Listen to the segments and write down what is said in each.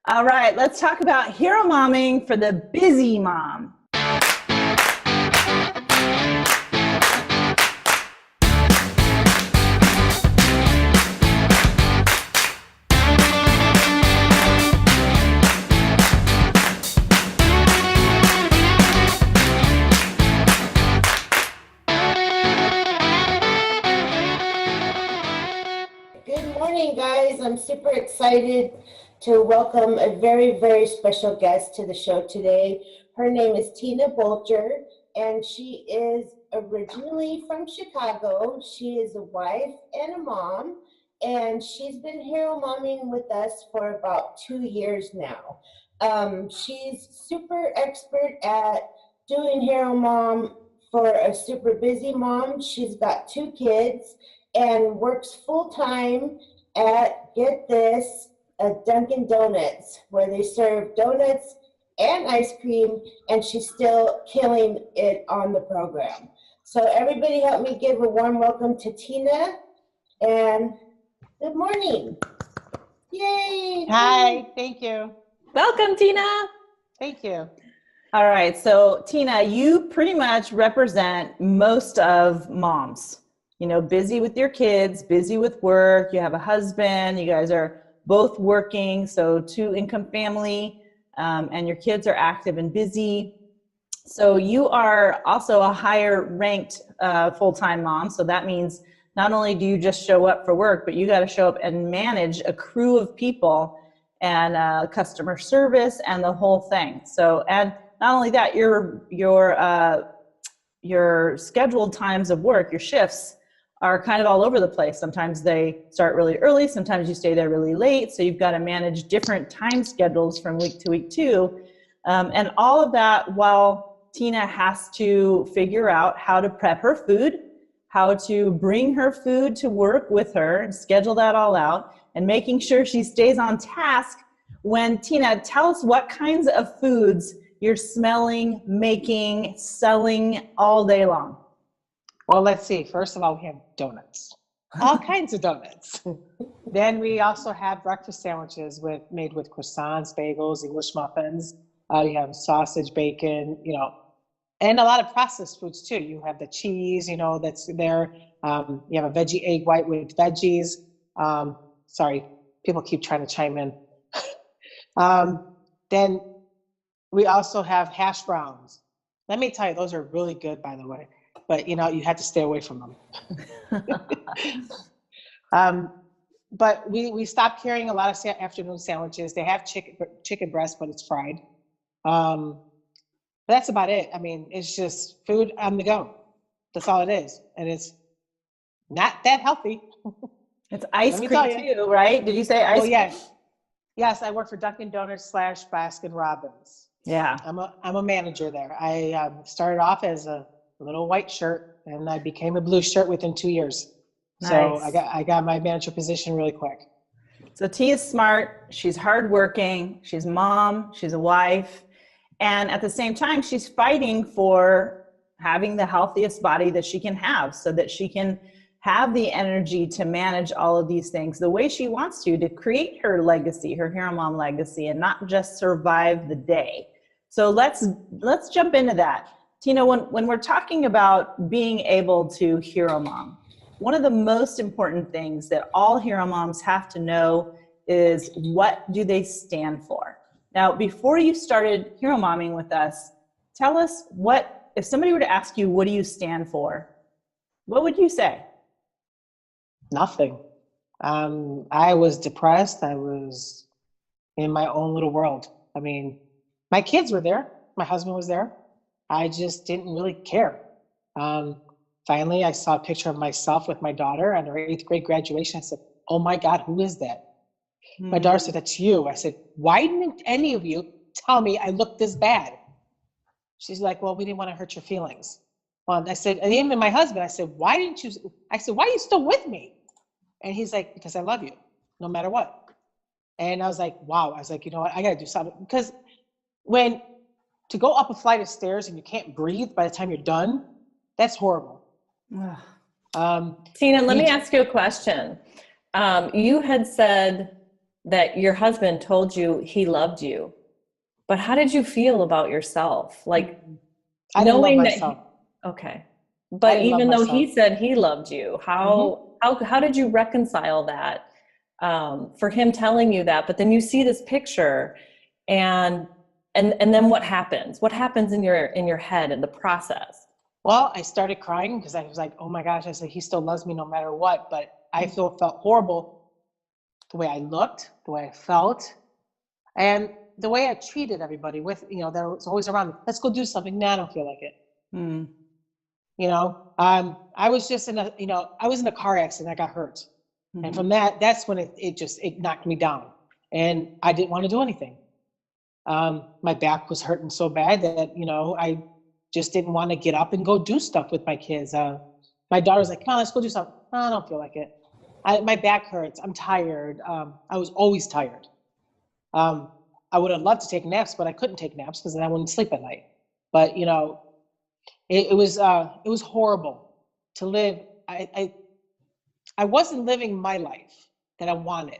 All right, let's talk about hero momming for the busy mom. Good morning, guys. I'm super excited to welcome a very, very special guest to the show today. Her name is Tina Bolger, and she is originally from Chicago. She is a wife and a mom, and she's been hero momming with us for about 2 years now. She's super expert at doing hero mom for a super busy mom. She's got 2 kids and works full time at, get this, a Dunkin' Donuts, where they serve donuts and ice cream, and she's still killing it on the program. So everybody help me give a warm welcome to Tina, and good morning. Yay. Hi, thank you. Welcome, Tina. Thank you. All right, so Tina, you pretty much represent most of moms. You know, busy with your kids, busy with work, you have a husband, you guys are both working, so two-income family, and your kids are active and busy. So you are also a higher ranked full-time mom, so that means not only do you just show up for work, but you got to show up and manage a crew of people and customer service and the whole thing. So, and not only that, your scheduled times of work, your shifts, are kind of all over the place. Sometimes they start really early, sometimes you stay there really late, so you've got to manage different time schedules from week to week too. And all of that while Tina has to figure out how to prep her food, how to bring her food to work with her, and schedule that all out, and making sure she stays on task. When Tina, tell us what kinds of foods you're smelling, making, selling all day long. Well, let's see. First of all, we have donuts, all kinds of donuts. Then we also have breakfast sandwiches made with croissants, bagels, English muffins. You have sausage, bacon, and a lot of processed foods too. You have the cheese, that's there. You have a veggie egg white with veggies. Sorry, people keep trying to chime in. Then we also have hash browns. Let me tell you, those are really good, by the way. But you have to stay away from them. But we stopped carrying a lot of afternoon sandwiches. They have chicken breast, but it's fried. But that's about it. I mean, it's just food on the go. That's all it is, and it's not that healthy. It's ice cream too, right? Did you say ice cream? Yes. I work for Dunkin' Donuts / Baskin Robbins. Yeah, I'm a manager there. I started off as a little white shirt, and I became a blue shirt within 2 years. Nice. So I got my manager position really quick. So T is smart, she's hardworking, she's mom, she's a wife, and at the same time, she's fighting for having the healthiest body that she can have so that she can have the energy to manage all of these things the way she wants to create her legacy, her hero mom legacy, and not just survive the day. So let's jump into that. Tina, when we're talking about being able to hero mom, one of the most important things that all hero moms have to know is, what do they stand for? Now, before you started hero momming with us, tell us, if somebody were to ask you, what do you stand for? What would you say? Nothing. I was depressed. I was in my own little world. I mean, my kids were there. My husband was there. I just didn't really care. Finally, I saw a picture of myself with my daughter on her 8th grade graduation. I said, oh my God, who is that? My daughter said, that's you. I said, why didn't any of you tell me I looked this bad? She's like, well, we didn't want to hurt your feelings. Well, I said, and even my husband, I said, why are you still with me? And he's like, because I love you, no matter what. And I was like, wow. I was like, you know what? I got to do something. Because to go up a flight of stairs and you can't breathe by the time you're done, that's horrible. Tina, let me ask you a question. You had said that your husband told you he loved you, but how did you feel about yourself? Like I didn't love knowing that myself. okay. I But didn't love even though he myself. said he loved you, how did you reconcile that, for him telling you that, but then you see this picture and then what happens? What happens in your head in the process? Well, I started crying because I was like, oh my gosh, I said, he still loves me no matter what. But I felt horrible the way I looked, the way I felt, and the way I treated everybody with, that was always around me. Let's go do something. Nah, I don't feel like it. Mm. I was just I was in a car accident. I got hurt. And from that's when it knocked me down, and I didn't want to do anything. My back was hurting so bad that, I just didn't want to get up and go do stuff with my kids. My daughter was like, come on, let's go do something. No, I don't feel like it. My back hurts. I'm tired. I was always tired. I would have loved to take naps, but I couldn't take naps because then I wouldn't sleep at night. But, it was horrible to live. I wasn't living my life that I wanted.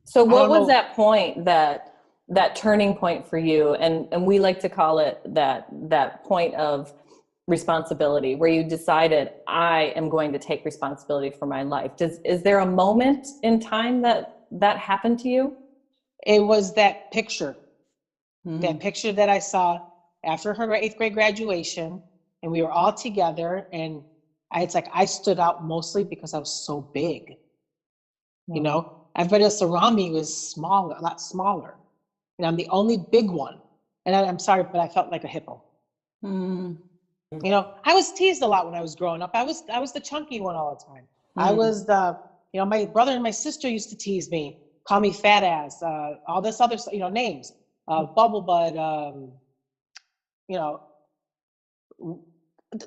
So what was that point, that turning point for you? And we like to call it that point of responsibility where you decided, I am going to take responsibility for my life. Is there a moment in time that happened to you? It was that picture that I saw after her 8th grade graduation, and we were all together, and it's like I stood out mostly because I was so big. Everybody else around me was smaller, a lot smaller, and I'm the only big one. And I'm sorry, but I felt like a hippo. I was teased a lot when I was growing up. I was the chunky one all the time. I was my brother and my sister used to tease me, call me fat ass, all this other, names, bubble bud,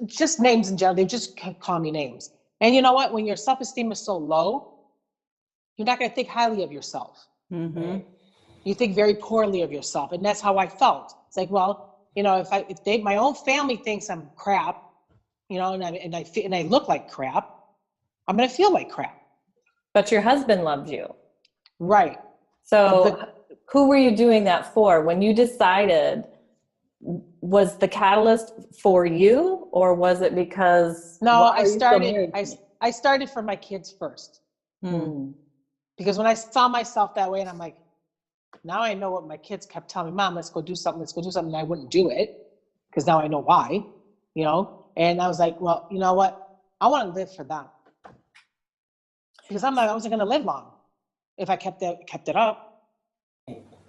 just names in general. They just call me names. And you know what? When your self-esteem is so low, you're not going to think highly of yourself. You think very poorly of yourself. And that's how I felt. It's like, well, if my own family thinks I'm crap, and I look like crap, I'm going to feel like crap. But your husband loved you. Right. So who were you doing that for? When you decided, was the catalyst for you, or was it because? No, I started for my kids first. Because when I saw myself that way, and I'm like, now I know what my kids kept telling me, Mom, let's go do something. And I wouldn't do it because now I know why, and I was like, well, you know what? I want to live for them because I wasn't going to live long if I kept it up.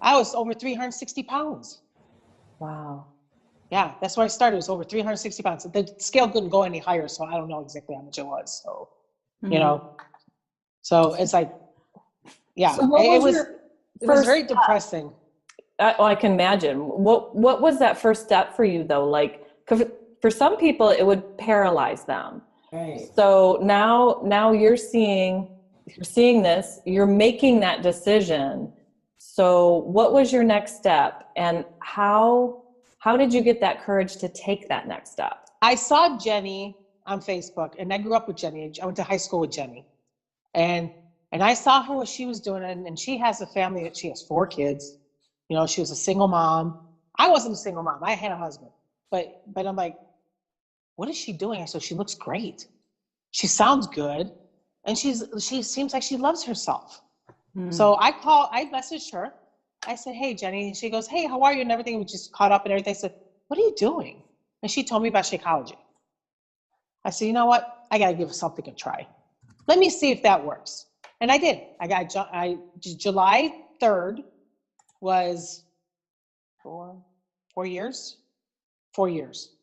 I was over 360 pounds. Wow. Yeah, that's where I started. It was over 360 pounds. The scale couldn't go any higher, so I don't know exactly how much it was. So, so it's like, yeah, so it was very depressing. I can imagine. What was that first step for you though? Like, 'cause for some people, it would paralyze them. Right. So now you're seeing this, you're making that decision. So what was your next step, and how did you get that courage to take that next step? I saw Jenny on Facebook, and I grew up with Jenny. I went to high school with Jenny, and I saw her, what she was doing, and she has a family that she has 4 kids. She was a single mom. I wasn't a single mom. I had a husband, but I'm like, what is she doing? I said, she looks great. She sounds good, and she seems like she loves herself. So I messaged her. I said, hey, Jenny. And she goes, hey, how are you? And everything. We just caught up and everything. I said, what are you doing? And she told me about Shakeology. I said, you know what? I got to give something a try. Let me see if that works. And I did. July 3rd was 4 years. 4 years.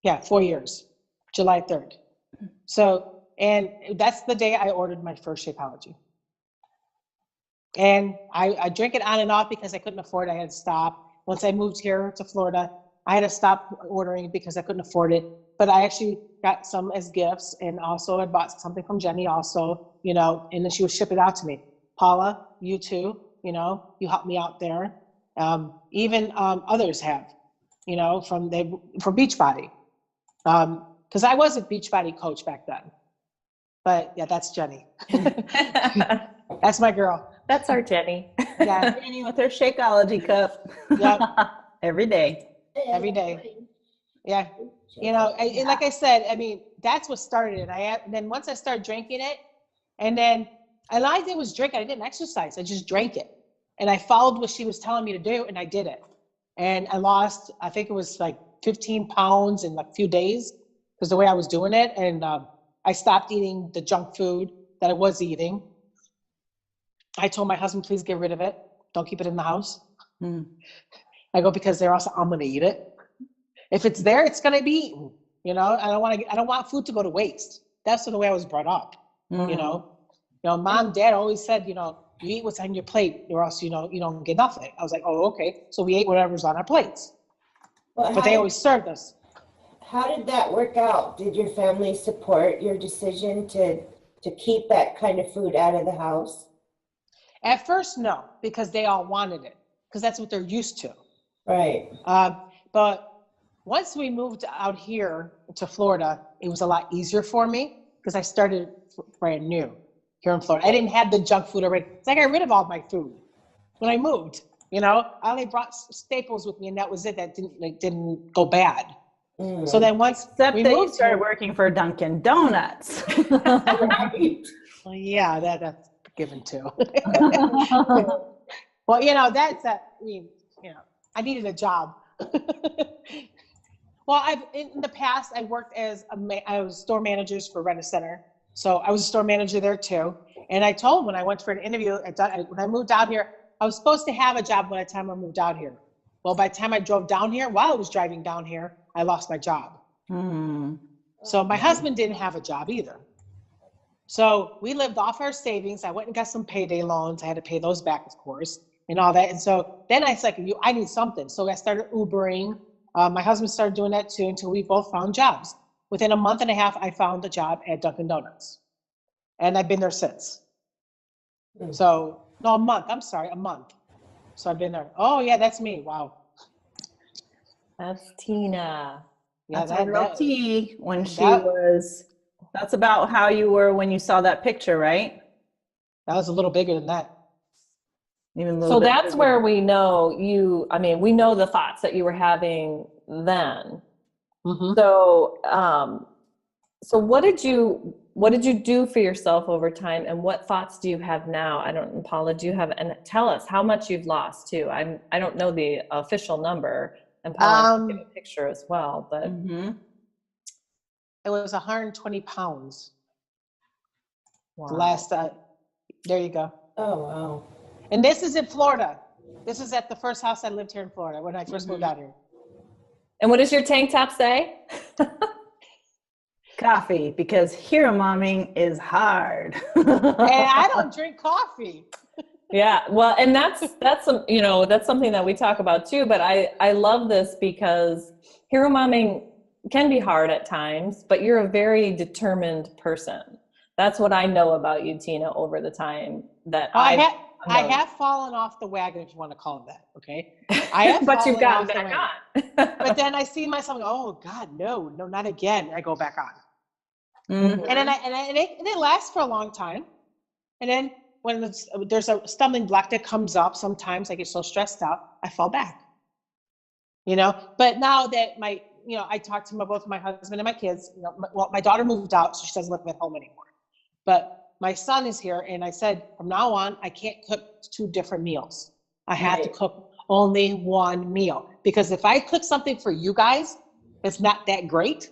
Yeah, 4 years. July 3rd. So, and that's the day I ordered my first Shakeology. And I drank it on and off because I couldn't afford it. I had to stop. Once I moved here to Florida, I had to stop ordering because I couldn't afford it. But I actually got some as gifts, and also I bought something from Jenny also, and then she would ship it out to me. Paula, you too, you helped me out there. Even others have, from Beachbody. Because I was a Beachbody coach back then. But yeah, that's Jenny. That's my girl. That's our Jenny. Yeah. Jenny with her Shakeology cup. Yep. Every day. Every day. Yeah. You know, like I said, I mean, that's what started it. And then once I started drinking it, and then all I did was drink it. I didn't exercise. I just drank it. And I followed what she was telling me to do, and I did it. And I lost, I think it was like 15 pounds in like a few days because the way I was doing it. And I stopped eating the junk food that I was eating. I told my husband, please get rid of it. Don't keep it in the house. I go, because there also, I'm going to eat it. If it's there, it's going to be eaten. You know, I don't want food to go to waste. That's the way I was brought up. You know, mom, dad always said, you know, you eat what's on your plate or else, you know, you don't get nothing. I was like, oh, okay. So we ate whatever's on our plates. But they always served us. How did that work out? Did your family support your decision to keep that kind of food out of the house? At first, no, because they all wanted it, because that's what they're used to. Right. But once we moved out here to Florida, it was a lot easier for me because I started brand new here in Florida. I didn't have the junk food already. So I got rid of all my food when I moved. You know, I only brought staples with me, and that was it. That didn't go bad. So then once Except that you started working for Dunkin' Donuts. Right. Well, yeah, that's given too. Well, you know, I mean, you know, I needed a job. Well, in the past, I worked as I was store managers for Rent-A-Center. So I was a store manager there too. And I told when I went for an interview, when I moved out here, I was supposed to have a job by the time I moved out here. Well, by the time I drove down here, while I was driving down here, I lost my job. So my husband didn't have a job either. So we lived off our savings. I went and got some payday loans. I had to pay those back, of course, and all that. And so then I said, I need something. So I started Ubering. My husband started doing that too until we both found jobs. Within a month and a half, I found a job at Dunkin' Donuts. And I've been there since. So, no, a month. I'm sorry, a month. So I've been there. Oh, yeah, that's me. Wow. That's Tina. Yeah, That's our real T when she was, that's about how you were when you saw that picture, right? That was a little bigger than that. Even a little So bit that's bigger. where we know you, I mean, we know the thoughts that you were having then. So, so what did you do for yourself over time, and what thoughts do you have now? Paula, do you have, and tell us how much you've lost too. I don't know the official number, and Paula can give a picture as well, but it was 120 pounds. wow. Last there you go. Oh, wow. And this is in Florida. This is at the first house I lived here in Florida when I first moved out here. And what does your tank top say? Coffee, because HEROMOMing is hard. And I don't drink coffee. Yeah, well, and that's some, you know, that's something that we talk about too, but I love this because HEROMOMing can be hard at times, but you're a very determined person. That's what I know about you, Tina, over the time that I have fallen off the wagon, if you want to call it that, okay? I have but you've gotten back on. But then I see myself, oh God, no, not again. I go back on. Mm-hmm. And it lasts for a long time. And then when there's a stumbling block that comes up, sometimes I get so stressed out, I fall back. You know, but now that I talk to both my husband and my kids, my daughter moved out, so she doesn't live at home anymore. But my son is here, and I said, from now on, I can't cook 2 different meals. I have to cook only one meal. Because if I cook something for you guys that's not that great,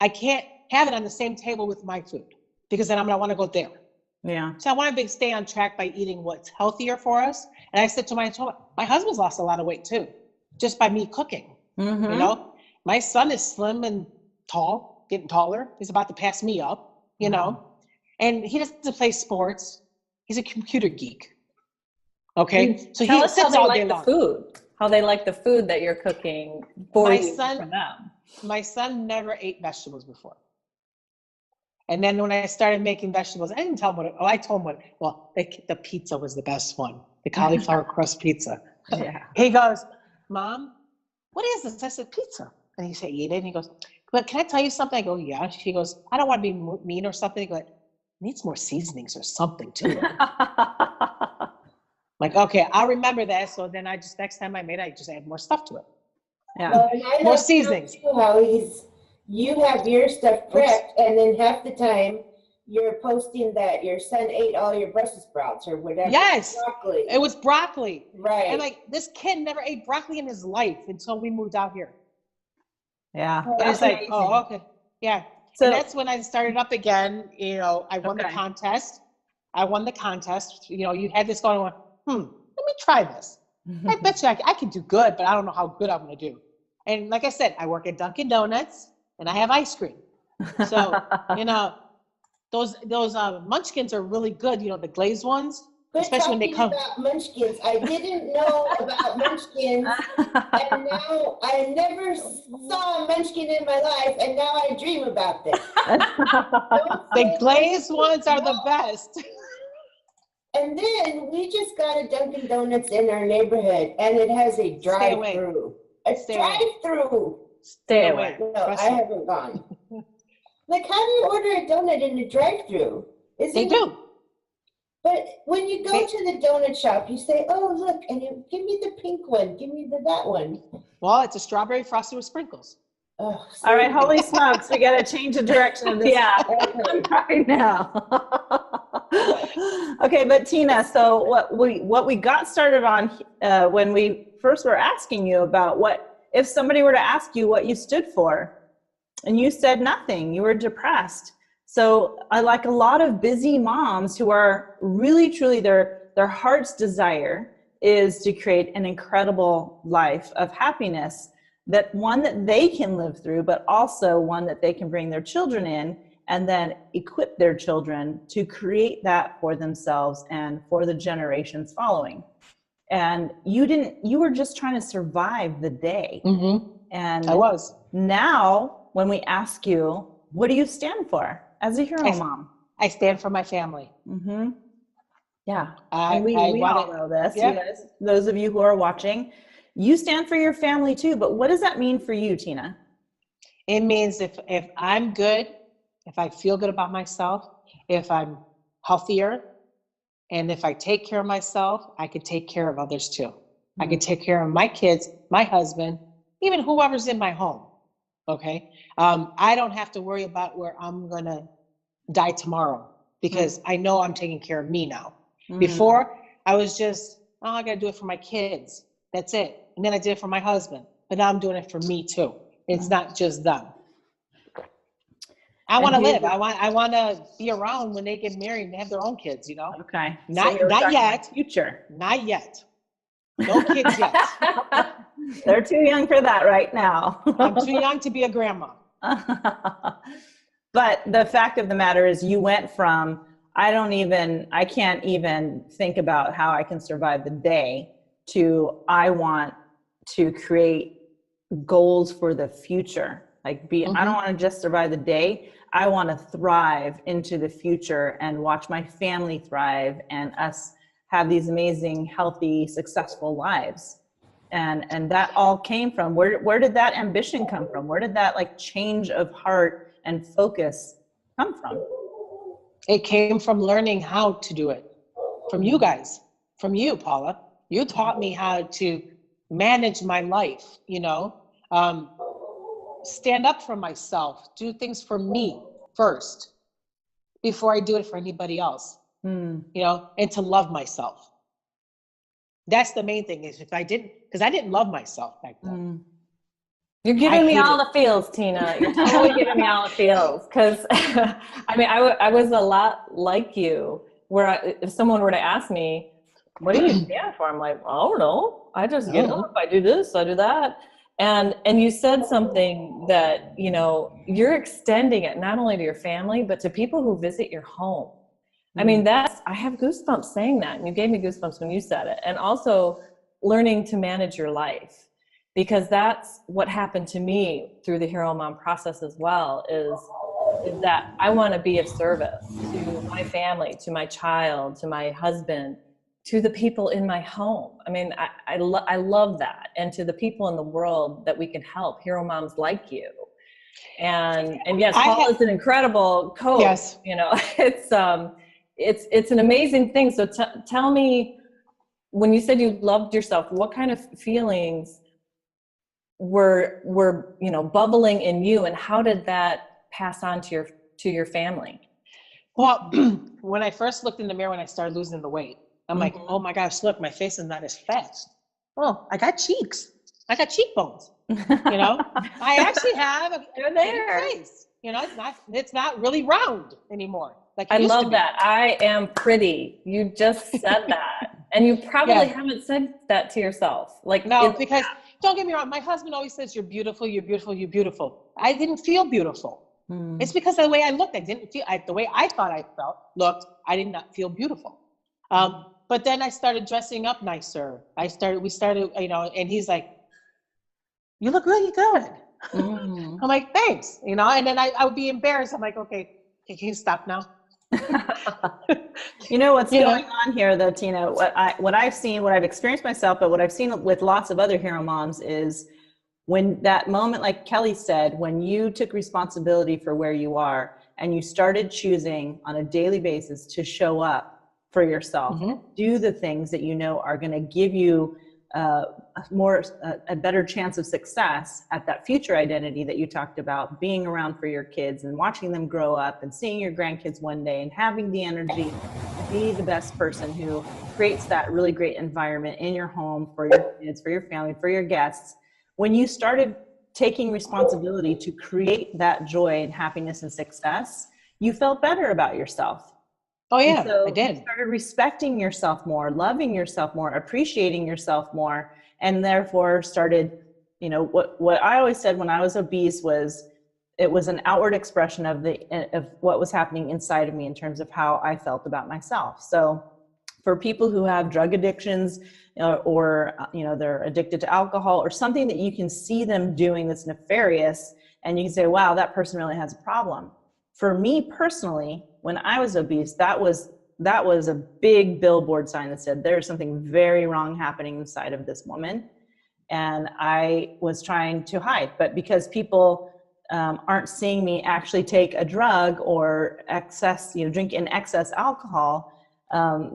I can't have it on the same table with my food, because then I'm going to want to go there. Yeah. So I want to stay on track by eating what's healthier for us. And I said to my husband's lost a lot of weight too, just by me cooking. Mm-hmm. You know, my son is slim and tall, getting taller. He's about to pass me up, you know, and he doesn't play sports. He's a computer geek. Okay. So tell he us how sits they all like day the long. food, how they like the food that you're cooking for them. My son never ate vegetables before. And then when I started making vegetables, I didn't tell him I told him the pizza was the best one, the cauliflower crust pizza. Yeah. He goes, Mom, what is this? I said, pizza. And he said, eat it. And he goes, but can I tell you something? I go, yeah. She goes, I don't want to be mean or something. He goes, needs more seasonings or something to it. Like, okay, I'll remember that. So then next time I made it, I just add more stuff to it. Yeah. Well, and I More love seasonings. how you have your stuff prepped, and then half the time you're posting that your son ate all your Brussels sprouts or whatever. Yes, Broccoli. it was broccoli. Right. And like, this kid never ate broccoli in his life until we moved out here. Yeah. And it's like, oh, okay. Yeah. So and that's when I started up again. You know, I won the Okay. contest. I won the contest. You know, you had this going on, let me try this. I bet you I can do good, but I don't know how good I'm going to do. And like I said, I work at Dunkin' Donuts and I have ice cream. So, you know, those munchkins are really good, you know, the glazed ones, Good especially when they come. about munchkins. I didn't know about munchkins, and now I never saw a munchkin in my life, and now I dream about them. The glazed ones are the best. And then we just got a Dunkin' Donuts in our neighborhood, and it has a drive-through. A drive-through. Stay away. No, I haven't gone. Like, how do you order a donut in a drive-through? They do. But when you go to the donut shop, you say, "Oh, look, and you give me the pink one, give me that one." Well, it's a strawberry frosted with sprinkles. Oh, all right, holy smokes, we got to change the direction of this. Yeah, right now. Okay, but Tina, so what we got started on when we first were asking you about what if somebody were to ask you what you stood for, and you said nothing, you were depressed. So like a lot of busy moms who are really, truly their heart's desire is to create an incredible life of happiness, that one that they can live through, but also one that they can bring their children in and then equip their children to create that for themselves and for the generations following. And you were just trying to survive the day. Mm-hmm. And I was. Now, when we ask you, what do you stand for as a hero mom? I stand for my family. Mm-hmm. Yeah. And we all know this. Yeah. You guys, those of you who are watching, you stand for your family too. But what does that mean for you, Tina? It means if I'm good, if I feel good about myself, if I'm healthier, and if I take care of myself, I can take care of others too. Mm-hmm. I can take care of my kids, my husband, even whoever's in my home. Okay. I don't have to worry about where I'm going to die tomorrow because I know I'm taking care of me now. Before I was just, I got to do it for my kids. That's it. And then I did it for my husband, but now I'm doing it for me too. It's not just them. I want to live. I want to be around when they get married and have their own kids, you know? Okay. Not yet. Future. Not yet. No kids yet. They're too young for that right now. I'm too young to be a grandma. But the fact of the matter is you went from, I can't even think about how I can survive the day to I want to create goals for the future. I don't want to just survive the day. I want to thrive into the future and watch my family thrive and us have these amazing, healthy, successful lives. And that all came from, where did that ambition come from? Where did that like change of heart and focus come from? It came from learning how to do it. From you guys, from you, Paula. You taught me how to manage my life, you know, stand up for myself, do things for me first before I do it for anybody else, you know, and to love myself. That's the main thing is because I didn't love myself back then. You're giving me all the feels, Tina. You're totally giving me all the feels. Because, I mean, I was a lot like you, where if someone were to ask me, what do you stand for? I'm like, I don't know. I just get up. I do this, I do that. And you said something that, you know, you're extending it not only to your family, but to people who visit your home. I mean, I have goosebumps saying that. And you gave me goosebumps when you said it. And also learning to manage your life. Because that's what happened to me through the Hero Mom process as well, is that I want to be of service to my family, to my child, to my husband, to the people in my home. I mean, I love that. And to the people in the world that we can help, Hero Moms like you. And yes, Paul is an incredible coach. Yes. You know, it's an amazing thing. So tell me, when you said you loved yourself, what kind of feelings were you know, bubbling in you, and how did that pass on to your family? Well, when I first looked in the mirror, when I started losing the weight, I'm like, oh my gosh, look, my face is not as fat. Oh, I got cheeks. I got cheekbones. You know, I actually have a pretty face. You know, it's not really round anymore. Like it I used to love be. that. I am pretty. You just said that. And you probably haven't said that to yourself. Like, no, because don't get me wrong. My husband always says, you're beautiful, you're beautiful, you're beautiful. I didn't feel beautiful. It's because of the way I looked. I didn't feel, the way I thought I looked, I did not feel beautiful. But then I started dressing up nicer. We started, you know, and he's like, you look really good. I'm like, thanks, you know, and then I would be embarrassed. I'm like, okay, can you stop now? You know what's going on here, though, Tina. What I've seen, what I've experienced myself, but what I've seen with lots of other hero moms is when that moment, like Kelly said, when you took responsibility for where you are and you started choosing on a daily basis to show up for yourself, do the things that you know are going to give you a better chance of success at that future identity that you talked about, being around for your kids and watching them grow up and seeing your grandkids one day and having the energy to be the best person who creates that really great environment in your home for your kids, for your family, for your guests. When you started taking responsibility to create that joy and happiness and success, you felt better about yourself. Oh yeah, so I did. You started respecting yourself more, loving yourself more, appreciating yourself more, and therefore started, you know, what I always said when I was obese was, it was an outward expression of what was happening inside of me in terms of how I felt about myself. So for people who have drug addictions, or you know, they're addicted to alcohol or something that you can see them doing that's nefarious, and you can say, wow, that person really has a problem. For me personally, when I was obese, that was a big billboard sign that said there's something very wrong happening inside of this woman, and I was trying to hide. But because people aren't seeing me actually take a drug or drink in excess alcohol,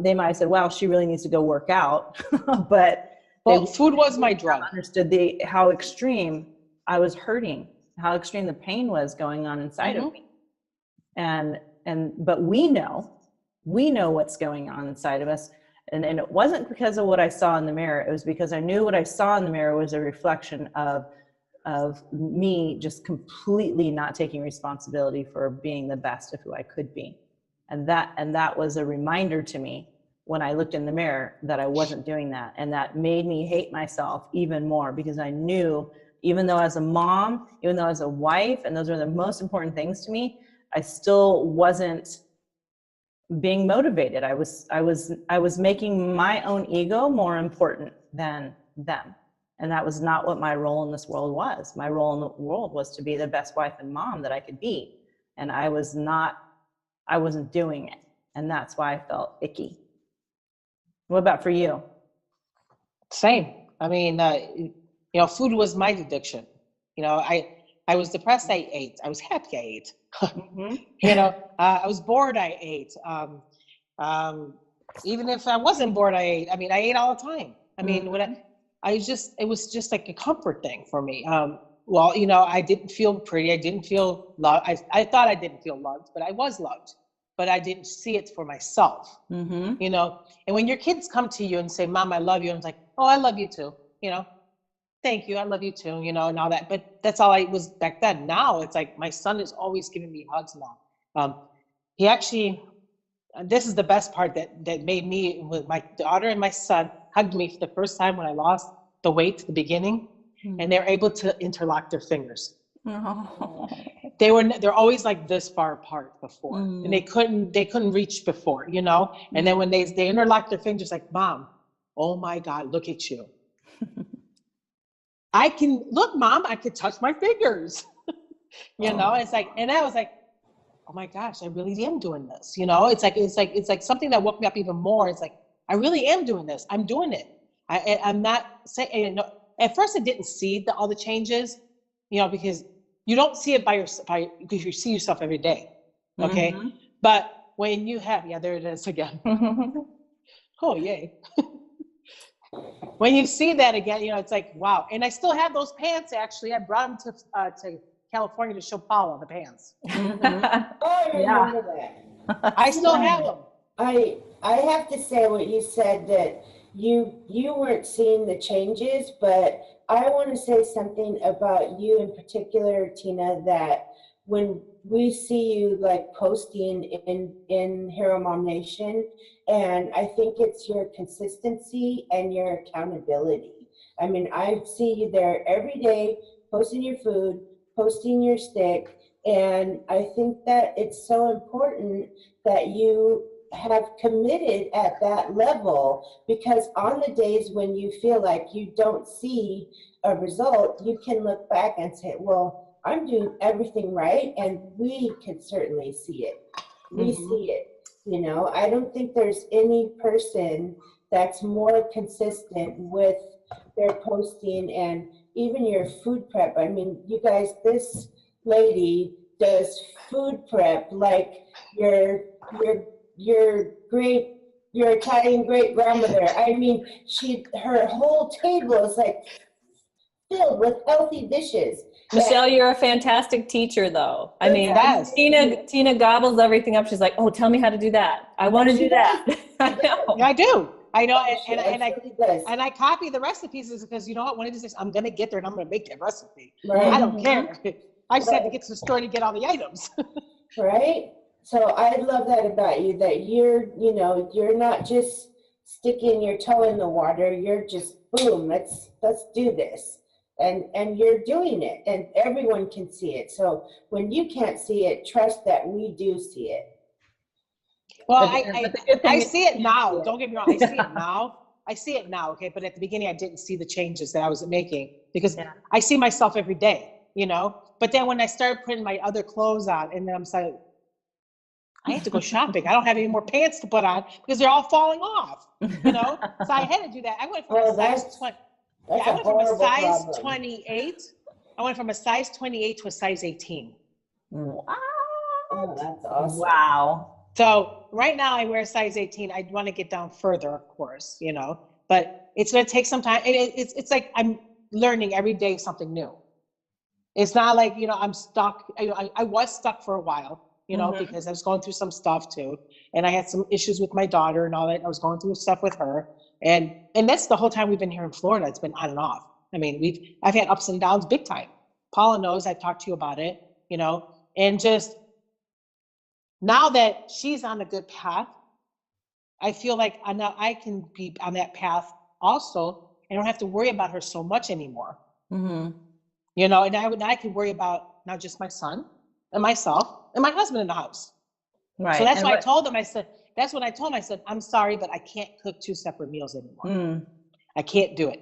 they might have said, "Wow, she really needs to go work out." But food was my drug. Understood how extreme I was hurting, how extreme the pain was going on inside of me. But we know what's going on inside of us. And it wasn't because of what I saw in the mirror. It was because I knew what I saw in the mirror was a reflection of me just completely not taking responsibility for being the best of who I could be. And that was a reminder to me when I looked in the mirror that I wasn't doing that. And that made me hate myself even more, because I knew, even though as a mom, even though as a wife, and those are the most important things to me, I still wasn't being motivated. I was making my own ego more important than them. And that was not what my role in this world was. My role in the world was to be the best wife and mom that I could be. And I wasn't doing it. And that's why I felt icky. What about for you? Same. I mean, you know, food was my addiction. You know, I was depressed, I ate. I was happy, I ate. You know, I was bored, I ate. Even if I wasn't bored, I ate. I mean, I ate all the time. I mean, it was just like a comfort thing for me. Well, you know, I didn't feel pretty. I didn't feel loved. I thought I didn't feel loved, but I was loved. But I didn't see it for myself. You know, and when your kids come to you and say, "Mom, I love you," and it's like, "Oh, I love you too," you know, "Thank you, I love you too," you know, and all that. But that's all I was back then. Now it's like my son is always giving me hugs now. He actually, this is the best part that made me, with my daughter and my son hugged me for the first time when I lost the weight at the beginning, and they're able to interlock their fingers. They're always like this far apart before, and they couldn't reach before, you know. And then when they interlock their fingers, like, "Mom, oh my God, look at you." I can look, Mom, I could touch my fingers. You know, it's like, and I was like, oh my gosh, I really am doing this. You know, it's like something that woke me up even more. It's like, I really am doing this. I'm doing it. I'm not saying, you know, at first I didn't see all the changes, you know, because you don't see it because you see yourself every day. Okay. Mm-hmm. But when you have, yeah, there it is again. Oh, yay. When you see that again, you know, it's like, wow. And I still have those pants, actually. I brought them to California to show Paula the pants. Mm-hmm. Oh, I Yeah. remember that. I still have them. I have to say what you said, that you weren't seeing the changes, but I want to say something about you in particular, Tina, that when we see you like posting in Hero Mom Nation, and I think it's your consistency and your accountability. I mean, I see you there every day posting your food, posting your stick, and I think that it's so important that you have committed at that level, because on the days when you feel like you don't see a result, you can look back and say, well, I'm doing everything right, and we can certainly see it. We see it. You know, I don't think there's any person that's more consistent with their posting and even your food prep. I mean, you guys, this lady does food prep like your Italian great grandmother. I mean, her whole table is like filled with healthy dishes. Michelle, you're a fantastic teacher, though. I mean, Yes. Tina gobbles everything up. She's like, "Oh, tell me how to do that. I want to do that." I know. Yeah, I do. I know, Does. and I copy the recipes because you know what? One of these days I'm gonna get there and I'm gonna make that recipe. Right. I don't care. I just had to get to the store to get all the items. Right? So I love that about you, that you're not just sticking your toe in the water, you're just boom, let's do this. And you're doing it, and everyone can see it. So when you can't see it, trust that we do see it. Well, But the good thing I is see it now. Don't get me wrong. I see it now. I see it now. Okay. But at the beginning, I didn't see the changes that I was making because I see myself every day, you know, but then when I started putting my other clothes on, and then I'm like, I have to go shopping. I don't have any more pants to put on because they're all falling off, you know? So I had to do that. I went from a size 20. Yeah, I went from a size 28. I went from a size 28 to a size 18. Wow. Oh, that's awesome. Wow. So right now I wear a size 18. I want to get down further, of course, you know, but it's going to take some time. It's like I'm learning every day something new. It's not like, you know, I'm stuck. I was stuck for a while, you know, because I was going through some stuff too. And I had some issues with my daughter and all that. I was going through stuff with her. And that's the whole time we've been here in Florida. It's been on and off. I mean, I've had ups and downs big time. Paula knows, I've talked to you about it, you know, and just now that she's on a good path, I feel like I can be on that path also. I don't have to worry about her so much anymore. You know, and I can worry about not just my son and myself and my husband in the house. Right. So that's why I told him, that's what I told him. I said, I'm sorry, but I can't cook 2 separate meals anymore. I can't do it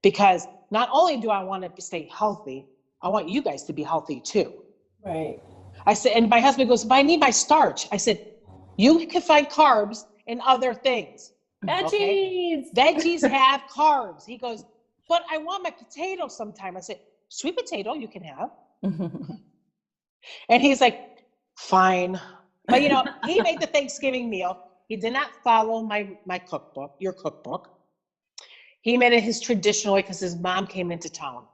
because not only do I want to stay healthy, I want you guys to be healthy too. Right. I said, and my husband goes, but I need my starch. I said, you can find carbs in other things. Veggies. Okay? Veggies have carbs. He goes, but I want my potato sometime. I said, sweet potato you can have. And he's like, fine. But you know, he made the Thanksgiving meal. He did not follow my cookbook, your cookbook. He made it his traditional way because his mom came into town.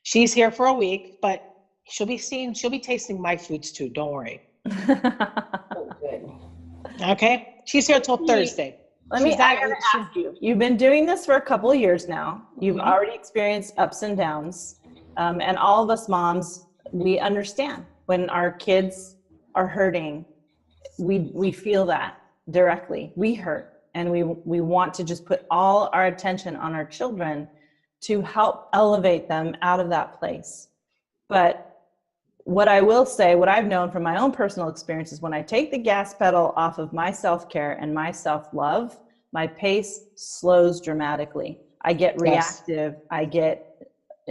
She's here for a week, but she'll be tasting my foods too. Don't worry. Oh, good. Okay? She's here till Thursday. I gotta ask you, you've been doing this for a couple of years now. You've already experienced ups and downs. And all of us moms, we understand when our kids are hurting, we feel that directly. We hurt, and we want to just put all our attention on our children to help elevate them out of that place. But what I will say, what I've known from my own personal experience is when I take the gas pedal off of my self-care and my self-love, my pace slows dramatically. I get reactive, I get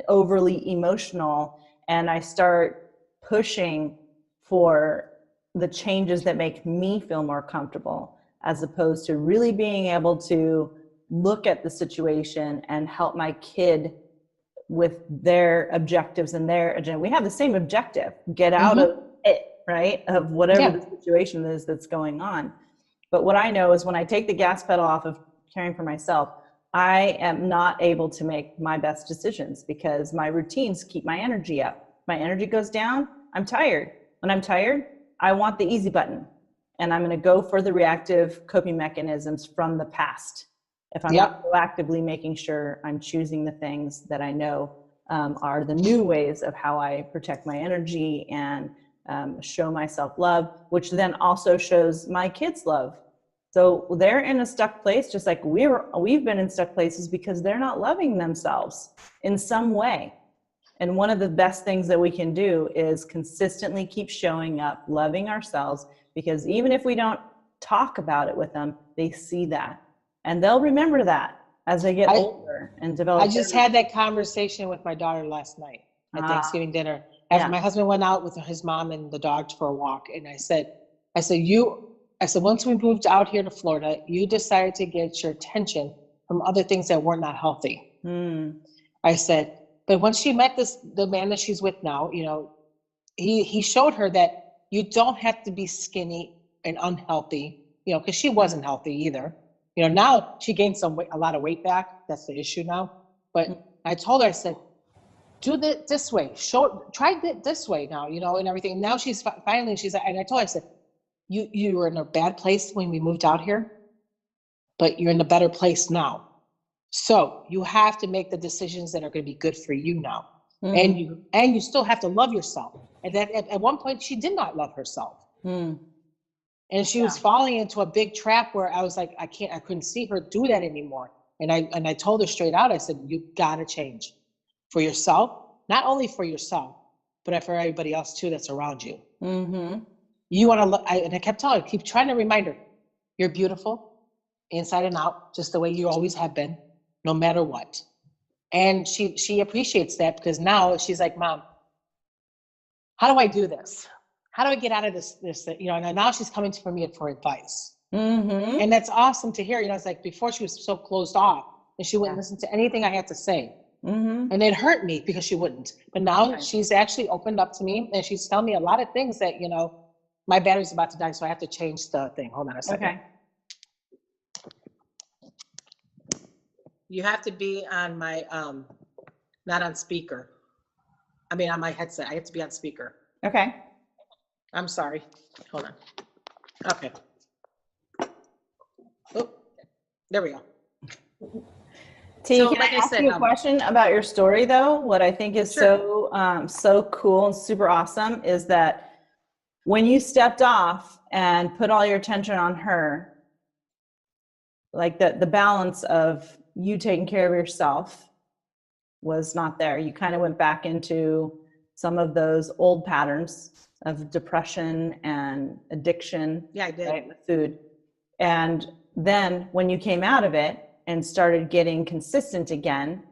overly emotional, and I start pushing for the changes that make me feel more comfortable, as opposed to really being able to look at the situation and help my kid with their objectives and their agenda. We have the same objective, get out of it, right? Of whatever the situation is that's going on. But what I know is when I take the gas pedal off of caring for myself, I am not able to make my best decisions because my routines keep my energy up. My energy goes down, I'm tired. When I'm tired, I want the easy button. And I'm going to go for the reactive coping mechanisms from the past. If I'm not proactively making sure I'm choosing the things that I know are the new ways of how I protect my energy and show myself love, which then also shows my kids love. So they're in a stuck place, just like we've been in stuck places because they're not loving themselves in some way. And one of the best things that we can do is consistently keep showing up, loving ourselves, because even if we don't talk about it with them, they see that. And they'll remember that as they get older and develop. I just had that conversation with my daughter last night at Thanksgiving dinner. After my husband went out with his mom and the dog for a walk. And I said, once we moved out here to Florida, you decided to get your attention from other things that were not healthy. I said, but once she met the man that she's with now, you know, he showed her that you don't have to be skinny and unhealthy, you know, because she wasn't healthy either. You know, now she gained a lot of weight back. That's the issue now. But I told her, I said, do this way. Try it this way now, you know, and everything. And now she's finally, and I told her, I said, you were in a bad place when we moved out here, but you're in a better place now. So you have to make the decisions that are going to be good for you now. And you still have to love yourself. And that at one point she did not love herself. And she was falling into a big trap where I was like, I couldn't see her do that anymore. And I told her straight out, I said, you got to change for yourself, not only for yourself, but for everybody else too that's around you. You want to look, and I kept telling her, keep trying to remind her, you're beautiful inside and out, just the way you always have been, no matter what. And she appreciates that because now she's like, Mom, how do I do this? How do I get out of this, you know, and now she's coming to me for advice. And that's awesome to hear. You know, it's like before she was so closed off and she wouldn't listen to anything I had to say. And it hurt me because she wouldn't. But now she's actually opened up to me and she's telling me a lot of things that, you know, my battery's about to die, so I have to change the thing. Hold on a second. Okay. You have to be on my, not on speaker. I mean, on my headset. I have to be on speaker. Okay. I'm sorry. Hold on. Okay. Oh, there we go. T, can I ask you a question about your story though? What I think is so cool and super awesome is that when you stepped off and put all your attention on her, like the balance of you taking care of yourself was not there. You kind of went back into some of those old patterns of depression and addiction. Yeah, I did. Right, with food. And then when you came out of it and started getting consistent again,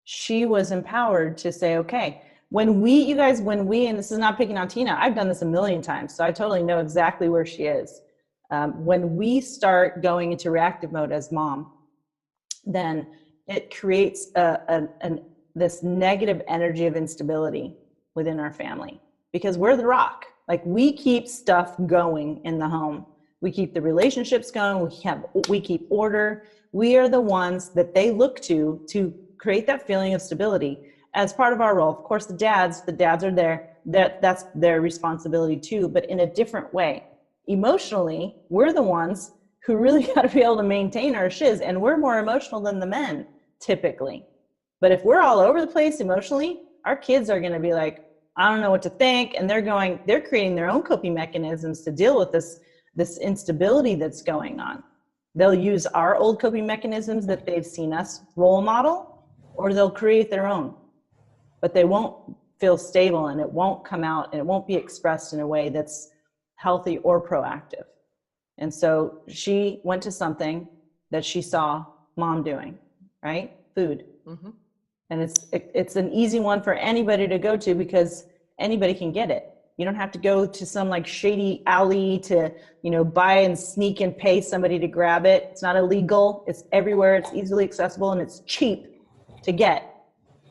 she was empowered to say, okay, when we, and this is not picking on Tina, I've done this a million times, so I totally know exactly where she is. When we start going into reactive mode as mom, then it creates this negative energy of instability within our family because we're the rock. Like we keep stuff going in the home. We keep the relationships going. We keep order. We are the ones that they look to create that feeling of stability as part of our role. Of course, the dads are there. That's their responsibility too, but in a different way. Emotionally, we're the ones who really got to be able to maintain our shiz, and we're more emotional than the men typically. But if we're all over the place emotionally, our kids are going to be like, I don't know what to think, and they're creating their own coping mechanisms to deal with this instability that's going on. They'll use our old coping mechanisms that they've seen us role model, or they'll create their own. But they won't feel stable, and it won't come out, and it won't be expressed in a way that's healthy or proactive. And so she went to something that she saw mom doing, right? Food. And it's an easy one for anybody to go to because anybody can get it. You don't have to go to some like shady alley to, buy and sneak and pay somebody to grab it. It's not illegal. It's everywhere. It's easily accessible and it's cheap to get.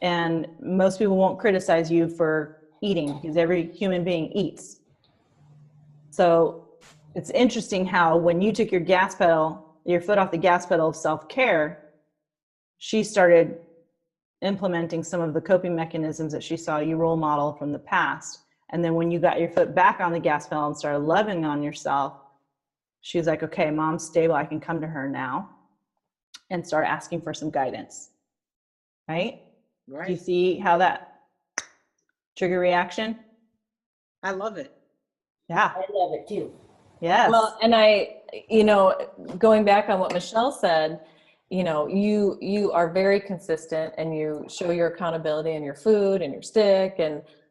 And most people won't criticize you for eating because every human being eats. So it's interesting how when you took your foot off the gas pedal of self-care, she started implementing some of the coping mechanisms that she saw you role model from the past. And then when you got your foot back on the gas pedal and started loving on yourself, she was like, okay, mom's stable. I can come to her now and start asking for some guidance. Right? Right. Do you see how that trigger reaction? I love it. Yeah. I love it too. Yes. Well, and going back on what Michelle said, you are very consistent and you show your accountability in your food and your stick.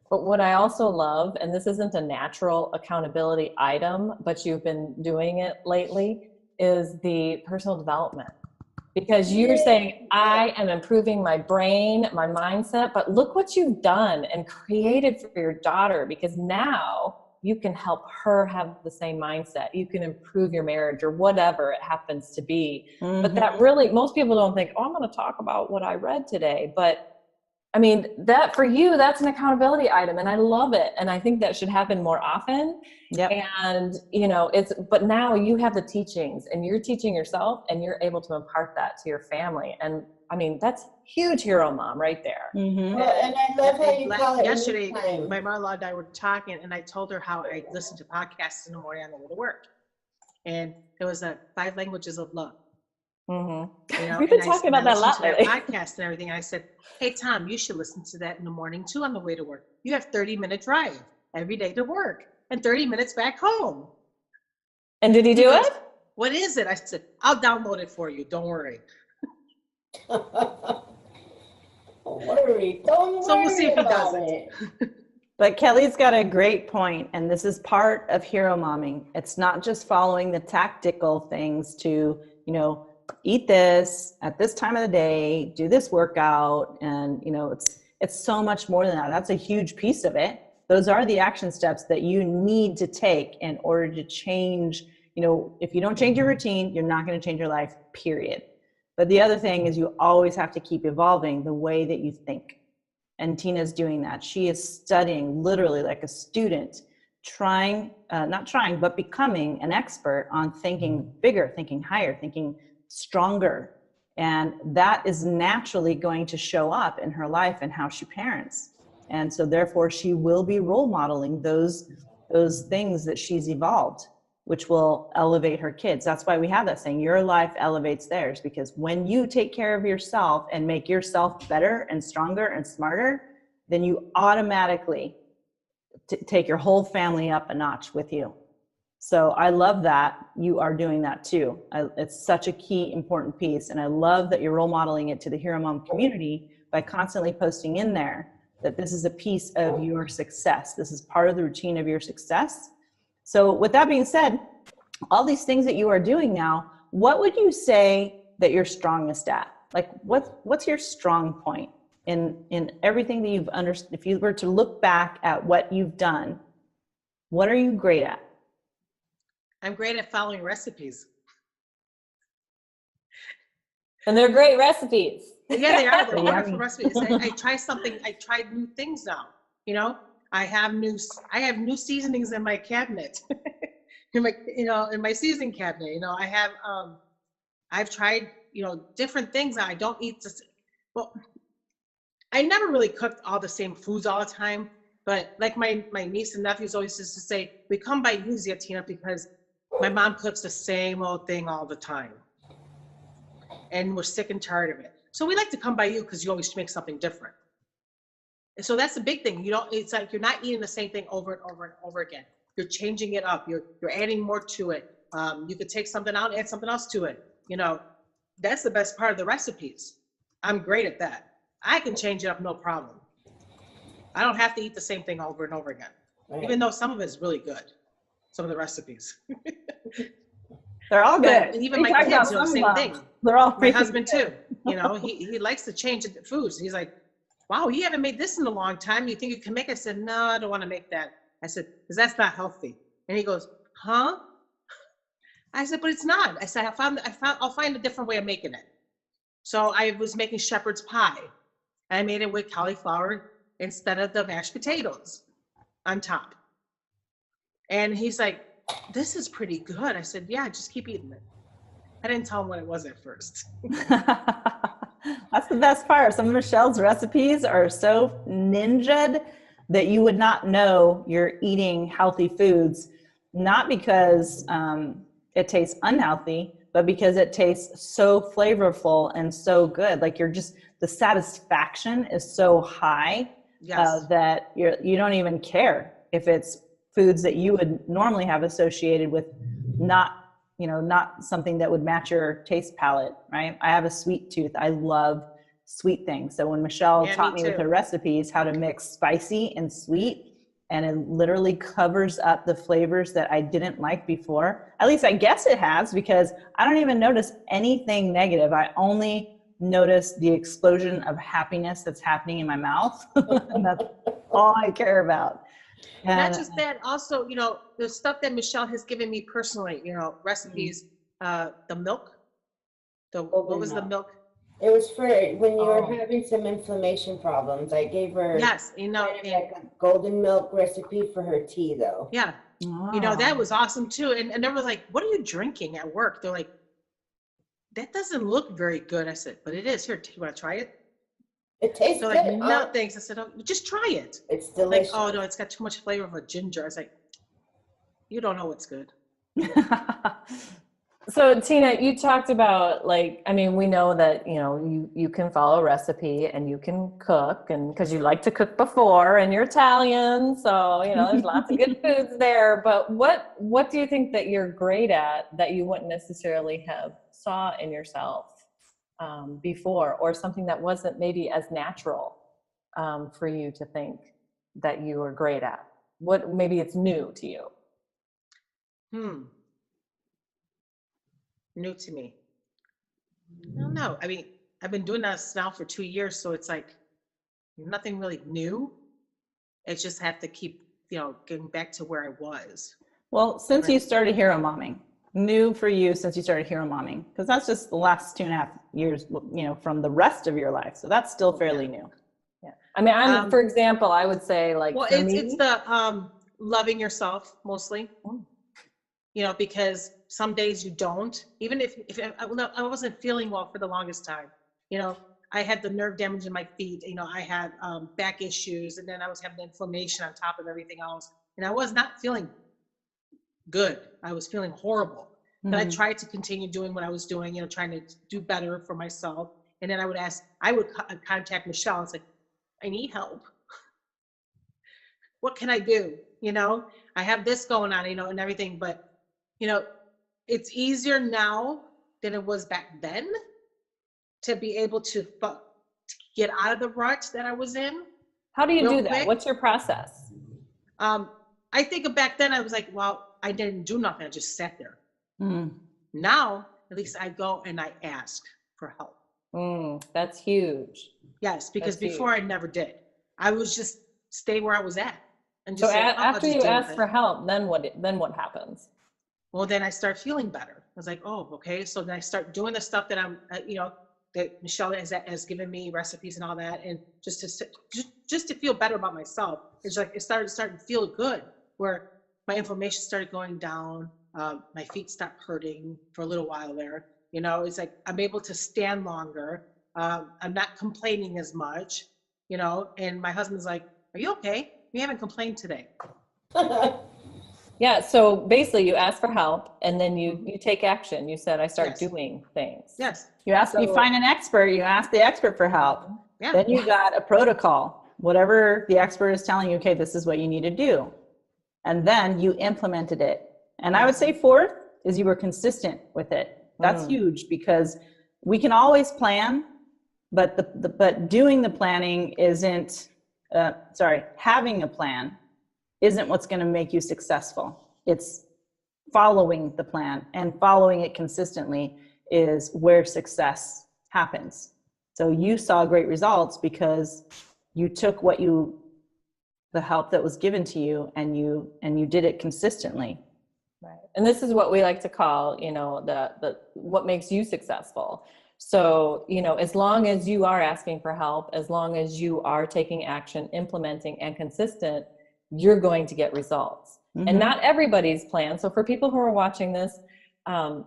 But what I also love, and this isn't a natural accountability item, but you've been doing it lately, is the personal development. Because you're saying, I am improving my brain, my mindset, but look what you've done and created for your daughter, because now you can help her have the same mindset. You can improve your marriage or whatever it happens to be. Mm-hmm. But that really, most people don't think, oh, I'm going to talk about what I read today. But I mean, that for you, that's an accountability item, and I love it. And I think that should happen more often. Yep. And, but now you have the teachings and you're teaching yourself and you're able to impart that to your family. And I mean, that's huge hero mom right there. Mm-hmm. Well, and I love how you call it Yesterday, me time. my mother-in-law and I were talking, and I told her how I listen to podcasts in the morning on the way to work. And it was 5 languages of love. Mm-hmm. We've been talking about that a lot lately. Podcast and everything. And I said, hey, Tom, you should listen to that in the morning too on the way to work. You have 30-minute drive every day to work and 30 minutes back home. And did he do it? What is it? I said, I'll download it for you. Don't worry. Don't worry. So we'll see if he does it. But Kelly's got a great point, and this is part of hero momming. It's not just following the tactical things to, eat this at this time of the day, do this workout, and it's so much more than that. That's a huge piece of it. Those are the action steps that you need to take in order to change. If you don't change your routine, you're not going to change your life, period. But the other thing is you always have to keep evolving the way that you think. And Tina's doing that. She is studying literally like a student, but becoming an expert on thinking bigger, thinking higher, thinking stronger. And that is naturally going to show up in her life and how she parents. And so therefore she will be role modeling those things that she's evolved, which will elevate her kids. That's why we have that saying, your life elevates theirs, because when you take care of yourself and make yourself better and stronger and smarter, then you automatically take your whole family up a notch with you. So I love that you are doing that too. It's such a key, important piece. And I love that you're role modeling it to the Hero Mom community by constantly posting in there that this is a piece of your success. This is part of the routine of your success. So with that being said, all these things that you are doing now, what would you say that you're strongest at? Like what's your strong point in everything that you've understood? If you were to look back at what you've done, what are you great at? I'm great at following recipes. And they're great recipes. Yeah, they are. They're wonderful recipes. I try something. I tried new things now. I have new seasonings in my cabinet. in my seasoning cabinet. I've tried different things. I don't eat I never really cooked all the same foods all the time. But like my niece and nephews always used to say, we come by you, Tina, because my mom cooks the same old thing all the time. And we're sick and tired of it. So we like to come by you because you always make something different. And so that's the big thing. It's like you're not eating the same thing over and over and over again. You're changing it up. You're adding more to it. You could take something out and add something else to it. That's the best part of the recipes. I'm great at that. I can change it up, no problem. I don't have to eat the same thing over and over again, even though some of it is really good. Some of the recipes. They're all good. And even my kids, same thing. They're all my husband too. He likes to change the foods. He's like, wow, you haven't made this in a long time. You think you can make it? I said, no, I don't want to make that. I said, because that's not healthy. And he goes, huh? I said, but it's not. I said, I'll find a different way of making it. So I was making shepherd's pie. and I made it with cauliflower instead of the mashed potatoes on top. And he's like, this is pretty good. I said, yeah, just keep eating it. I didn't tell him what it was at first. That's the best part. Some of Michelle's recipes are so ninja'd that you would not know you're eating healthy foods, not because it tastes unhealthy, but because it tastes so flavorful and so good. Like the satisfaction is so high that you don't even care if it's foods that you would normally have associated with not something that would match your taste palette, right? I have a sweet tooth. I love sweet things. So when Michelle taught me with her recipes how to mix spicy and sweet, and it literally covers up the flavors that I didn't like before. At least I guess it has, because I don't even notice anything negative. I only notice the explosion of happiness that's happening in my mouth. And that's all I care about. Not just that, also, the stuff that Michelle has given me personally, recipes, the milk, what was the milk? It was for when you were having some inflammation problems. I gave her like a golden milk recipe for her tea, though. Yeah. That was awesome too. And they were like, what are you drinking at work? They're like, that doesn't look very good. I said, but it is. Here, you want to try it? It tastes good. Like, no thanks. I said, just try it. It's delicious. Like, oh no, it's got too much flavor of a ginger. I was like, you don't know what's good. So Tina, you talked about, we know that, you can follow a recipe and you can cook, and because you like to cook before and you're Italian. So, there's lots of good foods there, but what do you think that you're great at that you wouldn't necessarily have saw in yourself before, or something that wasn't maybe as natural for you to think that you were great at? What, maybe it's new to you? New to me. I don't know. I mean, I've been doing this now for 2 years, so it's like nothing really new. It's just have to keep, getting back to where I was. Well, since you started hero momming, new for you since you started hero momming, because that's just the last 2.5 years, from the rest of your life. So that's still fairly new. Yeah. I mean, for example, I would say it's the loving yourself mostly. Because some days you don't, even if I wasn't feeling well for the longest time, I had the nerve damage in my feet, I had back issues, and then I was having inflammation on top of everything else. And I was not feeling good. I was feeling horrible. But I tried to continue doing what I was doing, trying to do better for myself. And then I would contact Michelle and say, I need help. What can I do? I have this going on, and everything, but it's easier now than it was back then to be able to get out of the rut that I was in. How do you do that? What's your process? I think of back then, I was like, well, I didn't do nothing. I just sat there. Now, at least I go and I ask for help. That's huge. Yes, because before I never did. I was just stay where I was at. And just after you ask for help, then what happens? Well, then I start feeling better. I was like, oh, okay. So then I start doing the stuff that I'm, that Michelle has given me recipes and all that. And just to feel better about myself. It's like, it started to feel good, where my inflammation started going down. My feet stopped hurting for a little while there. It's like, I'm able to stand longer. I'm not complaining as much, and my husband's like, are you okay? You haven't complained today. Yeah, so basically you ask for help and then you take action. You said, I start doing things. Yes. You find an expert, you ask the expert for help. Yeah. Then you got a protocol, whatever the expert is telling you, okay, this is what you need to do. And then you implemented it. And I would say fourth is you were consistent with it. That's huge, because we can always plan, but doing the planning isn't, having a plan isn't what's going to make you successful. It's following the plan, and following it consistently is where success happens. So you saw great results because you took the help that was given to you, and you did it consistently. Right. And this is what we like to call, the what makes you successful. So, you know, as long as you are asking for help, as long as you are taking action, implementing, and consistent, you're going to get results. And not everybody's plan. So for people who are watching this,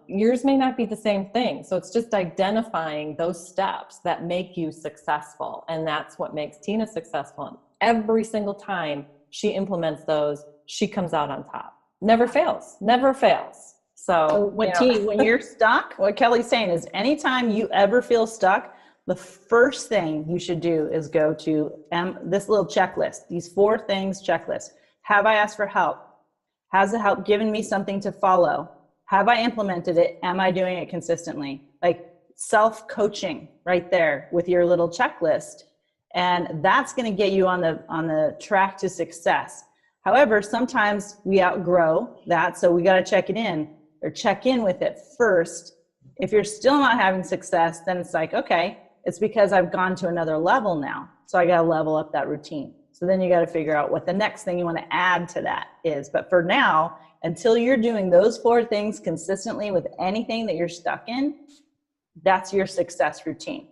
yours may not be the same thing. So it's just identifying those steps that make you successful. And that's what makes Tina successful. And every single time she implements those, she comes out on top. Never fails, never fails. So when you're stuck, what Kelly's saying is anytime you ever feel stuck, the first thing you should do is go to this little checklist, these 4 things checklist. Have I asked for help? Has the help given me something to follow? Have I implemented it? Am I doing it consistently? Like self-coaching right there with your little checklist. And that's going to get you on the track to success. However, sometimes we outgrow that. So we got to check in with it first. If you're still not having success, then it's like, okay, it's because I've gone to another level now. So I got to level up that routine. So then you got to figure out what the next thing you want to add to that is. But for now, until you're doing those 4 things consistently with anything that you're stuck in, that's your success routine.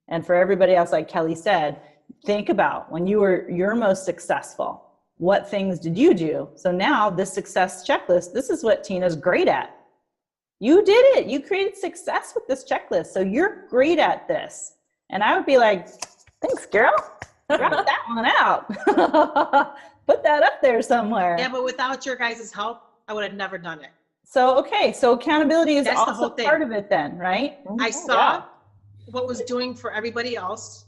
And for everybody else, like Kelly said, think about when you were your most successful, what things did you do? So now this success checklist, this is what Tina's great at. You did it. You created success with this checklist. So you're great at this. And I would be like, thanks, girl. Drop that one out. Put that up there somewhere. Yeah, but without your guys' help, I would have never done it. So, okay. So accountability is also part of it then, right? I saw what was doing for everybody else.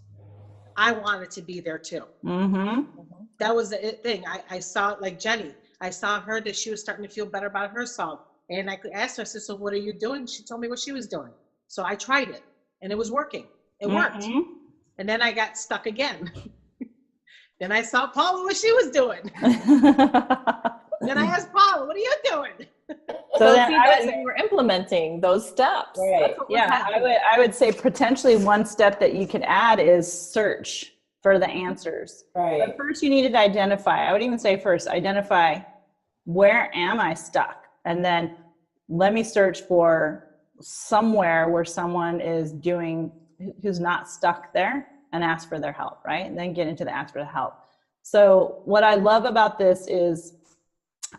I wanted to be there too. That was the thing. I saw, like Jenny, I saw her that she was starting to feel better about herself. And I asked her, I said, so what are you doing? She told me what she was doing. So I tried it and it was working. It worked. And then I got stuck again. Then I saw Paula what she was doing. Then I asked Paula, what are you doing? So then you were implementing those steps. Right. Yeah. I would say potentially one step that you could add is search for the answers. Right. But first you need to identify. I would even say first, identify where am I stuck? And then let me search for somewhere where someone is doing, who's not stuck there, and ask for their help, right? And then get into the ask for the help. So what I love about this is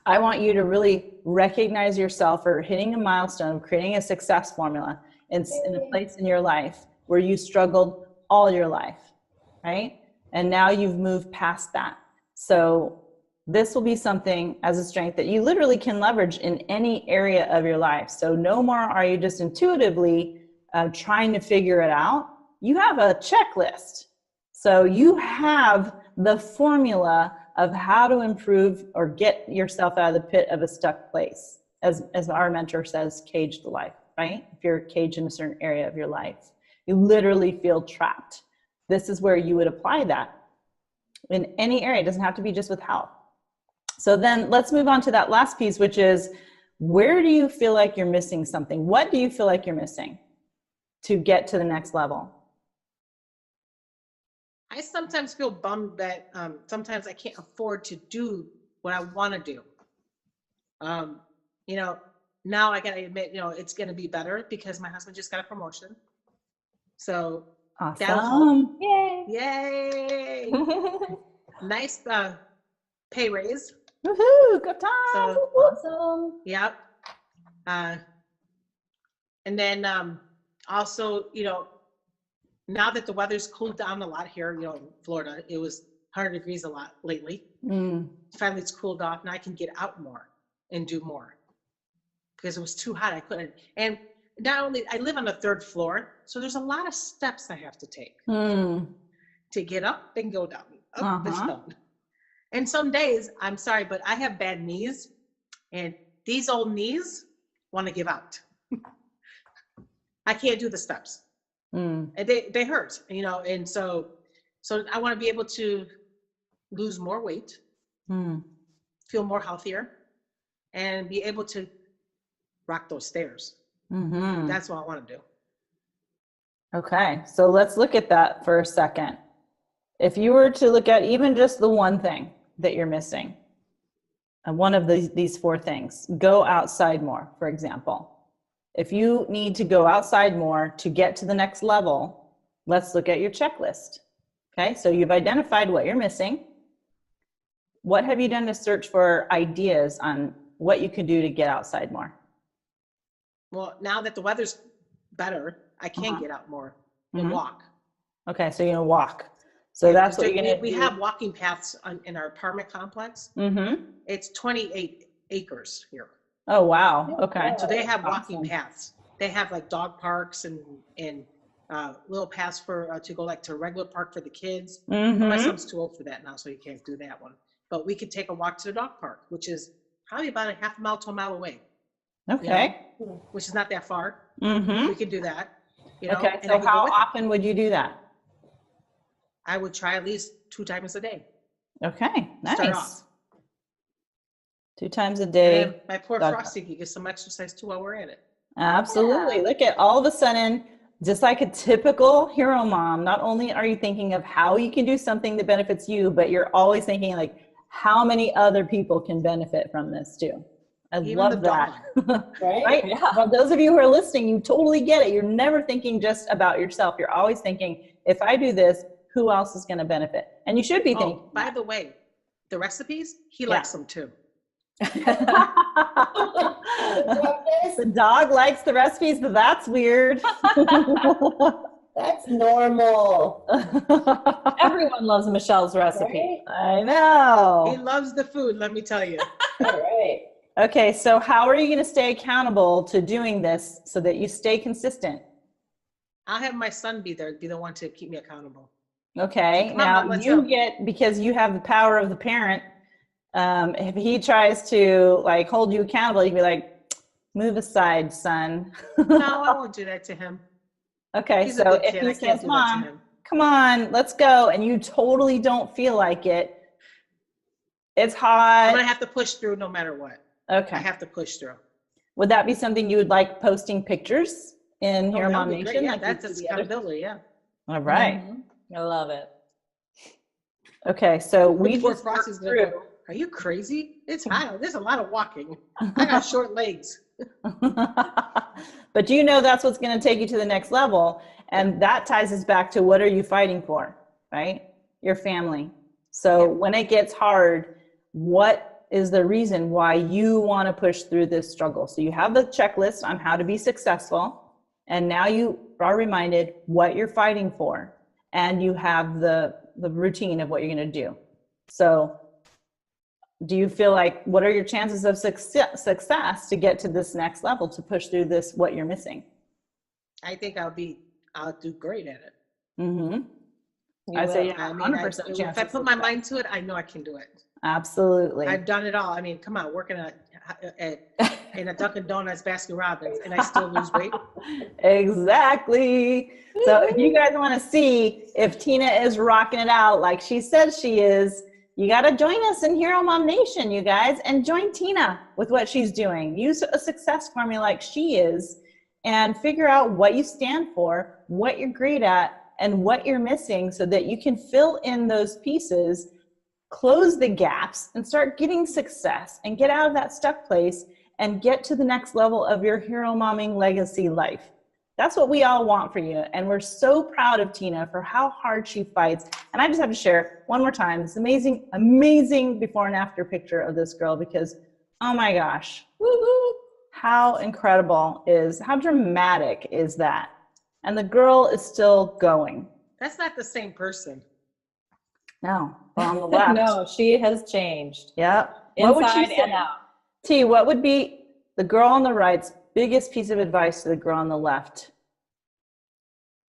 I want you to really recognize yourself for hitting a milestone, creating a success formula in a place in your life where you struggled all your life, right? And now you've moved past that. So this will be something as a strength that you literally can leverage in any area of your life. So no more are you just intuitively trying to figure it out. You have a checklist. So you have the formula of how to improve or get yourself out of the pit of a stuck place. As our mentor says, caged life, right? If you're caged in a certain area of your life, you literally feel trapped. This is where you would apply that in any area. It doesn't have to be just with health. So then let's move on to that last piece, which is where do you feel like you're missing something? What do you feel like you're missing to get to the next level? I sometimes feel bummed that sometimes I can't afford to do what I want to do. You know, now I gotta admit, you know, it's gonna be better because my husband just got a promotion. So Awesome. that was yay. Nice pay raise. Woohoo, good time. So Awesome. yep. And then also, you know, now that the weather's cooled down a lot here, you know, in Florida, it was 100 degrees a lot lately. Finally, it's cooled off, and I can get out more and do more because it was too hot. I couldn't. And not only, I live on the 3rd floor, so there's a lot of steps I have to take to get up and go down, up and down. And some days, I'm sorry, but I have bad knees, and these old knees want to give out. I can't do the steps. And they hurt, you know, and so I want to be able to lose more weight, feel more healthier, and be able to rock those stairs. That's what I want to do. Okay, so let's look at that for a second. If you were to look at even just the one thing that you're missing, and one of these 4 things, go outside more, for example. if you need to go outside more to get to the next level, let's look at your checklist. Okay, so you've identified what you're missing. What have you done to search for ideas on what you could do to get outside more? Well, now that the weather's better, I can get out more and walk. Okay, so you're gonna walk. So that's what you're gonna do. We have walking paths in our apartment complex. It's 28 acres here. Oh, wow. Okay. So they have walking paths. They have like dog parks and little paths for to go like to a regular park for the kids. My son's too old for that now, so he can't do that one. But we could take a walk to the dog park, which is probably about a half a mile to a mile away. Okay. You know, which is not that far. We could do that. You know, okay. So how often would you do that? I would try at least 2 times a day. Okay. Nice. Start off. 2 times a day. My poor Frosty could get some exercise too while we're at it. Absolutely. Look at all of a sudden, just like a typical hero mom, not only are you thinking of how you can do something that benefits you, but you're always thinking like how many other people can benefit from this too. I love that. Right? Yeah. Well, those of you who are listening, you totally get it. You're never thinking just about yourself. You're always thinking, if I do this, who else is going to benefit? And you should be thinking. Oh, by the way, the recipes, he likes them too. The dog likes the recipes, but that's weird. That's normal. Everyone loves Michelle's recipe. Right? I know. He loves the food, let me tell you. All right. Okay, so how are you going to stay accountable to doing this so that you stay consistent? I'll have my son be the one to keep me accountable. Okay, now you get, because you have the power of the parent, if he tries to like hold you accountable, you'd be like, move aside, son. No, I won't do that to him. Okay, so if he says, Mom, come on, let's go, and you totally don't feel like it, it's hot. I'm going to have to push through no matter what. Okay. I have to push through. Would that be something you would like posting pictures in Hero Mom Nation? Yeah, that's accountability, yeah. All right. I love it. Okay, so we Before just Frosty's through. gonna go, are you crazy? It's hot. There's a lot of walking. I got short legs. But you know that's what's going to take you to the next level, and that ties us back to what are you fighting for, right? Your family. So when it gets hard, what is the reason why you want to push through this struggle? So you have the checklist on how to be successful, and now you are reminded what you're fighting for, and you have the routine of what you're going to do. So do you feel like, what are your chances of success to get to this next level, to push through this, what you're missing? I think I'll do great at it. I say 100% chance. If I put my mind to it, I know I can do it. Absolutely. I've done it all. I mean, come on, working in a Dunkin' Donuts, Baskin Robbins, and I still lose weight. Exactly. So if you guys want to see if Tina is rocking it out like she says she is, you got to join us in Hero Mom Nation, you guys, and join Tina with what she's doing. Use a success formula like she is, and figure out what you stand for, what you're great at, and what you're missing, so that you can fill in those pieces, close the gaps, and start getting success and get out of that stuck place and get to the next level of your hero momming legacy life. That's what we all want for you. And we're so proud of Tina for how hard she fights. And I just have to share one more time this amazing, amazing before and after picture of this girl, because, oh my gosh, how incredible how dramatic is that? And the girl is still going. That's not the same person. No, on the left. No, she has changed. Yep. Inside and out. T, what would be the girl on the right's biggest piece of advice to the girl on the left?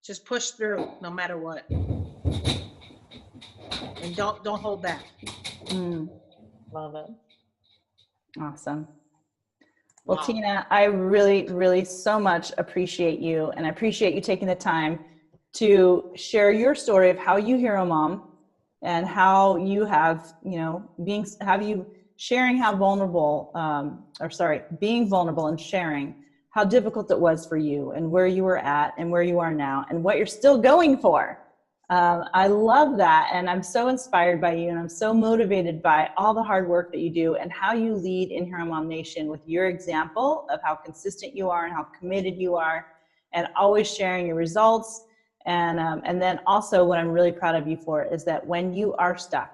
Just push through no matter what. And don't hold back. Love it. Awesome. Well, wow. Tina, I really, really so much appreciate you, and I appreciate you taking the time to share your story of how you hero mom and how you have, sharing how vulnerable, being vulnerable and sharing how difficult it was for you and where you were at and where you are now and what you're still going for. I love that. And I'm so inspired by you, and I'm so motivated by all the hard work that you do and how you lead in Hero Mom Nation with your example of how consistent you are and how committed you are, and always sharing your results. And then also what I'm really proud of you for is that when you are stuck,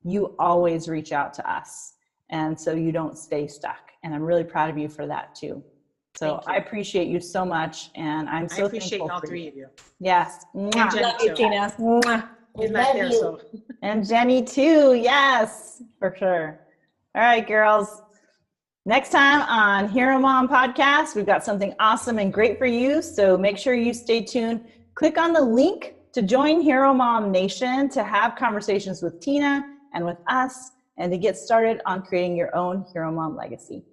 you always reach out to us. And so you don't stay stuck. And I'm really proud of you for that too. So I appreciate you so much, and I'm so I appreciate thankful all for three you. of you. Yes. And Mwah. Jenny Love you, too. Tina. Mwah. He's We back love there, you. so. And Jenny too. Yes, for sure. All right, girls. Next time on Hero Mom Podcast, we've got something awesome and great for you. So make sure you stay tuned. Click on the link to join Hero Mom Nation to have conversations with Tina and with us, and to get started on creating your own Hero Mom legacy.